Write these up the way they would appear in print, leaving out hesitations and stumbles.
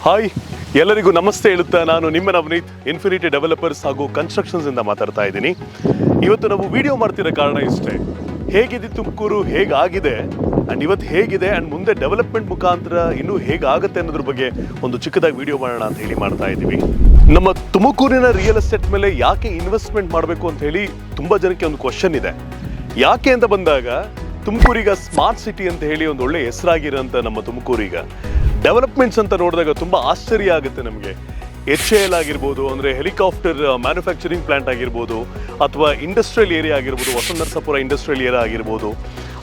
Hi, ಎಲ್ಲರಿಗೂ ನಮಸ್ತೆ ಹೇಳುತ್ತಾ ನಾನು ನಿಮ್ಮ ನವನೀತ್ ಇನ್ಫಿನಿಟಿ ಡೆವಲಪರ್ಸ್ ಹಾಗೂ ಕನ್ಸ್ಟ್ರಕ್ಷನ್ಸ್ ಇಂದ ಮಾತಾಡ್ತಾ ಇದ್ದೀನಿ. ಇವತ್ತು ನಾವು ವಿಡಿಯೋ ಮಾಡ್ತಿರೋ ಕಾರಣ ಇಷ್ಟೇ, ಹೇಗಿದೆ ತುಮಕೂರು, ಹೇಗಾಗಿದೆ ಆ್ಯಂಡ್ ಇವತ್ತು ಹೇಗಿದೆ ಆ್ಯಂಡ್ ಮುಂದೆ ಡೆವಲಪ್ಮೆಂಟ್ ಮುಖಾಂತರ ಇನ್ನೂ ಹೇಗಾಗುತ್ತೆ ಅನ್ನೋದ್ರ ಬಗ್ಗೆ ಒಂದು ಚಿಕ್ಕದಾಗಿ ವಿಡಿಯೋ ಮಾಡೋಣ ಅಂತ ಹೇಳಿ ಮಾಡ್ತಾ ಇದ್ದೀವಿ. ನಮ್ಮ ತುಮಕೂರಿನ ರಿಯಲ್ ಎಸ್ಟೇಟ್ ಮೇಲೆ ಯಾಕೆ ಇನ್ವೆಸ್ಟ್ಮೆಂಟ್ ಮಾಡಬೇಕು ಅಂತ ಹೇಳಿ ತುಂಬ ಜನಕ್ಕೆ ಒಂದು ಕ್ವಶನ್ ಇದೆ. ಯಾಕೆ ಅಂತ ಬಂದಾಗ ತುಮಕೂರಿಗ ಸ್ಮಾರ್ಟ್ ಸಿಟಿ ಅಂತ ಹೇಳಿ ಒಂದು ಒಳ್ಳೆ ಹೆಸರಾಗಿರೋಂಥ ನಮ್ಮ ತುಮಕೂರಿಗ ಡೆವಲಪ್ಮೆಂಟ್ಸ್ ಅಂತ ನೋಡಿದಾಗ ತುಂಬ ಆಶ್ಚರ್ಯ ಆಗುತ್ತೆ ನಮಗೆ. HAL ಆಗಿರ್ಬೋದು, ಅಂದರೆ ಹೆಲಿಕಾಪ್ಟರ್ ಮ್ಯಾನುಫ್ಯಾಕ್ಚರಿಂಗ್ ಪ್ಲಾಂಟ್ ಆಗಿರ್ಬೋದು, ಅಥವಾ ಇಂಡಸ್ಟ್ರಿಯಲ್ ಏರಿಯಾ ಆಗಿರ್ಬೋದು, ವಸಂತ ನರಸಾಪುರ ಇಂಡಸ್ಟ್ರಿಯಲ್ ಏರಿಯಾ ಆಗಿರ್ಬೋದು,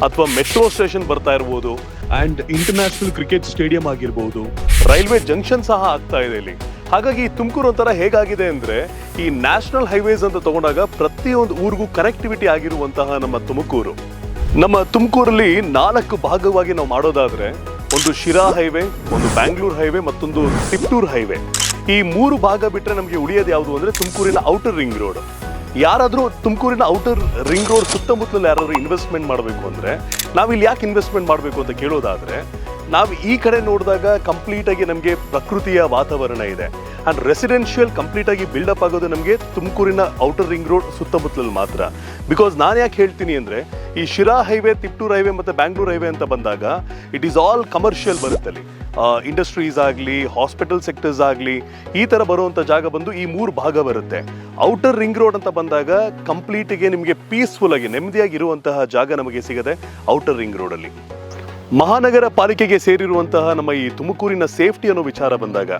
ಅಥವಾ ಮೆಟ್ರೋ ಸ್ಟೇಷನ್ ಬರ್ತಾ ಇರ್ಬೋದು, ಆ್ಯಂಡ್ ಇಂಟರ್ನ್ಯಾಷನಲ್ ಕ್ರಿಕೆಟ್ ಸ್ಟೇಡಿಯಂ ಆಗಿರ್ಬೋದು, ರೈಲ್ವೆ ಜಂಕ್ಷನ್ ಸಹ ಆಗ್ತಾ ಇದೆ ಇಲ್ಲಿ. ಹಾಗಾಗಿ ತುಮಕೂರು ಒಂಥರ ಹೇಗಾಗಿದೆ ಅಂದರೆ, ಈ ನ್ಯಾಷನಲ್ ಹೈವೇಸ್ ಅಂತ ತಗೊಂಡಾಗ ಪ್ರತಿಯೊಂದು ಊರಿಗೂ ಕನೆಕ್ಟಿವಿಟಿ ಆಗಿರುವಂತಹ ನಮ್ಮ ತುಮಕೂರಲ್ಲಿ 4 ಭಾಗವಾಗಿ ನಾವು ಮಾಡೋದಾದರೆ, ಒಂದು ಶಿರಾ ಹೈವೇ, ಒಂದು ಬ್ಯಾಂಗ್ಳೂರ್ ಹೈವೇ, ಮತ್ತೊಂದು ತಿಪ್ಟೂರ್ ಹೈವೇ. ಈ 3 ಭಾಗ ಬಿಟ್ಟರೆ ನಮಗೆ ಉಳಿಯೋದು ಯಾವುದು ಅಂದರೆ ತುಮಕೂರಿನ ಔಟರ್ ರಿಂಗ್ ರೋಡ್. ಯಾರಾದರೂ ತುಮಕೂರಿನ ಔಟರ್ ರಿಂಗ್ ರೋಡ್ ಸುತ್ತಮುತ್ತಲು ಯಾರಾದರೂ ಇನ್ವೆಸ್ಟ್ಮೆಂಟ್ ಮಾಡಬೇಕು ಅಂದರೆ ನಾವಿಲ್ಲಿ ಯಾಕೆ ಇನ್ವೆಸ್ಟ್ಮೆಂಟ್ ಮಾಡಬೇಕು ಅಂತ ಕೇಳೋದಾದರೆ, ನಾವು ಈ ಕಡೆ ನೋಡಿದಾಗ ಕಂಪ್ಲೀಟಾಗಿ ನಮಗೆ ಪ್ರಕೃತಿಯ ವಾತಾವರಣ ಇದೆ ಆ್ಯಂಡ್ ರೆಸಿಡೆನ್ಷಿಯಲ್ ಕಂಪ್ಲೀಟಾಗಿ ಬಿಲ್ಡಪ್ ಆಗೋದು ನಮಗೆ ತುಮಕೂರಿನ ಔಟರ್ ರಿಂಗ್ ರೋಡ್ ಸುತ್ತಮುತ್ತಲಲ್ಲಿ ಮಾತ್ರ. ಬಿಕಾಸ್ ನಾನು ಯಾಕೆ ಹೇಳ್ತೀನಿ ಅಂದರೆ, ಈ ಶಿರಾ ಹೈವೇ, ತಿಪ್ಟೂರ್ ಹೈವೇ ಮತ್ತು ಬ್ಯಾಂಗ್ಳೂರ್ ಹೈವೇ ಅಂತ ಬಂದಾಗ ಇಟ್ ಈಸ್ ಆಲ್ ಕಮರ್ಷಿಯಲ್ ಬರುತ್ತಲ್ಲಿ. ಇಂಡಸ್ಟ್ರೀಸ್ ಆಗಲಿ, ಹಾಸ್ಪಿಟಲ್ ಸೆಕ್ಟರ್ಸ್ ಆಗಲಿ, ಈ ಥರ ಬರುವಂಥ ಜಾಗ ಬಂದು ಈ 3 ಭಾಗ ಬರುತ್ತೆ. ಔಟರ್ ರಿಂಗ್ ರೋಡ್ ಅಂತ ಬಂದಾಗ ಕಂಪ್ಲೀಟಿಗೆ ನಿಮಗೆ ಪೀಸ್ಫುಲ್ ಆಗಿ ನೆಮ್ಮದಿಯಾಗಿರುವಂತಹ ಜಾಗ ನಮಗೆ ಸಿಗದೆ ಔಟರ್ ರಿಂಗ್ ರೋಡಲ್ಲಿ. ಮಹಾನಗರ ಪಾಲಿಕೆಗೆ ಸೇರಿರುವಂತಹ ನಮ್ಮ ಈ ತುಮಕೂರಿನ ಸೇಫ್ಟಿ ಅನ್ನೋ ವಿಚಾರ ಬಂದಾಗ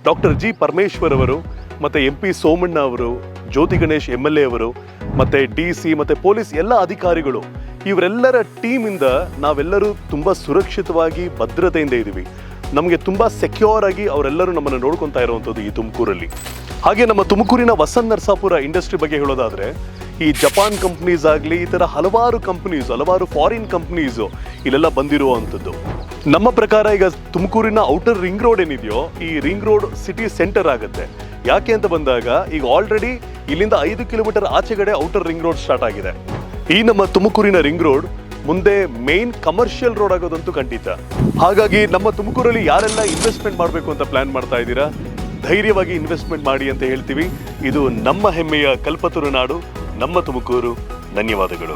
ಡಾಕ್ಟರ್ ಜಿ ಪರಮೇಶ್ವರ್ ಅವರು ಮತ್ತು MP ಸೋಮಣ್ಣ ಅವರು, ಜ್ಯೋತಿ ಗಣೇಶ್ MLA ಅವರು, ಮತ್ತು DC ಮತ್ತು ಪೊಲೀಸ್ ಎಲ್ಲ ಅಧಿಕಾರಿಗಳು, ಇವರೆಲ್ಲರ ಟೀಮಿಂದ ನಾವೆಲ್ಲರೂ ತುಂಬ ಸುರಕ್ಷಿತವಾಗಿ ಭದ್ರತೆಯಿಂದ ಇದ್ದೀವಿ. ನಮಗೆ ತುಂಬ ಸೆಕ್ಯೂರ್ ಆಗಿ ಅವರೆಲ್ಲರೂ ನಮ್ಮನ್ನು ನೋಡ್ಕೊತಾ ಇರುವಂಥದ್ದು ಈ ತುಮಕೂರಲ್ಲಿ. ಹಾಗೆ ನಮ್ಮ ತುಮಕೂರಿನ ವಸಂತ ನರಸಾಪುರ ಇಂಡಸ್ಟ್ರಿ ಬಗ್ಗೆ ಹೇಳೋದಾದರೆ, ಈ ಜಪಾನ್ ಕಂಪ್ನೀಸ್ ಆಗಲಿ, ಈ ಥರ ಹಲವಾರು ಕಂಪ್ನೀಸ್, ಹಲವಾರು ಫಾರಿನ್ ಕಂಪ್ನೀಸು ಇಲ್ಲೆಲ್ಲ ಬಂದಿರುವಂಥದ್ದು. ನಮ್ಮ ಪ್ರಕಾರ ಈಗ ತುಮಕೂರಿನ ಔಟರ್ ರಿಂಗ್ ರೋಡ್ ಏನಿದೆಯೋ, ಈ ರಿಂಗ್ ರೋಡ್ ಸಿಟಿ ಸೆಂಟರ್ ಆಗುತ್ತೆ. ಯಾಕೆ ಅಂತ ಬಂದಾಗ ಈಗ ಆಲ್ರೆಡಿ ಇಲ್ಲಿಂದ 5 ಕಿಲೋಮೀಟರ್ ಆಚೆಗಡೆ ಔಟರ್ ರಿಂಗ್ ರೋಡ್ ಸ್ಟಾರ್ಟ್ ಆಗಿದೆ. ಈ ನಮ್ಮ ತುಮಕೂರಿನ ರಿಂಗ್ ರೋಡ್ ಮುಂದೆ ಮೇನ್ ಕಮರ್ಷಿಯಲ್ ರೋಡ್ ಆಗೋದಂತೂ ಖಂಡಿತ. ಹಾಗಾಗಿ ನಮ್ಮ ತುಮಕೂರಲ್ಲಿ ಯಾರೆಲ್ಲ ಇನ್ವೆಸ್ಟ್ಮೆಂಟ್ ಮಾಡಬೇಕು ಅಂತ ಪ್ಲಾನ್ ಮಾಡ್ತಾ ಇದ್ದೀರಾ, ಧೈರ್ಯವಾಗಿ ಇನ್ವೆಸ್ಟ್ಮೆಂಟ್ ಮಾಡಿ ಅಂತ ಹೇಳ್ತೀವಿ. ಇದು ನಮ್ಮ ಹೆಮ್ಮೆಯ ಕಲ್ಪತರು ನಾಡು, ನಮ್ಮ ತುಮಕೂರು. ಧನ್ಯವಾದಗಳು.